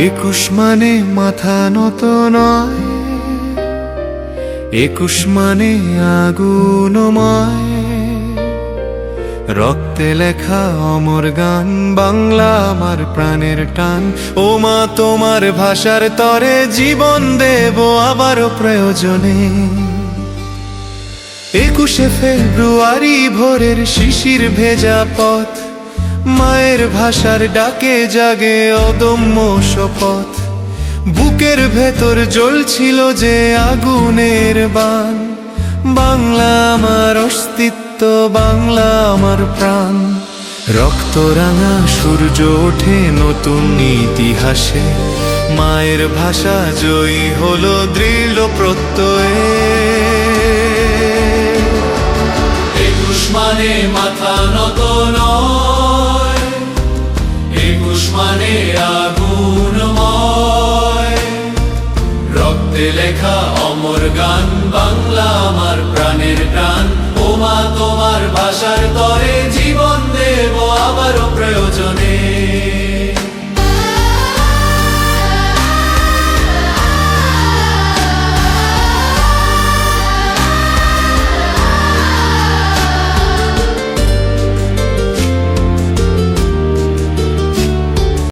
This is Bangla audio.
একুশ মানে মাথা নত নয়, একুশ মানে আগুনময়, রক্তে লেখা অমর গান, বাংলা আমার প্রাণের টান। ও মা তোমার ভাষার তরে জীবন দেব আবারও প্রয়োজনে। 21শে ফেব্রুয়ারি ভোরের শিশির ভেজা পথ, মায়ের ভাষার ডাকে জাগে অদম্য শপথ। বুকের ভেতর জ্বলছিল যে আগুনের বান, বাংলা আমার অস্তিত্ব, বাংলা আমার প্রাণ। রক্তরাঙা সূর্য ওঠে নতুন ইতিহাসে, মায়ের ভাষা জয়ী হলো দৃঢ় প্রত্যয়ে। 21 মানে মাথা নত নয়, 21 মানে আগুনময়, রক্তে লেখা অমর গান, বাংলা আমার প্রাণের টান। ও মা তোমার ভাষার তরে জীবন দেব আবারও প্রয়োজনে।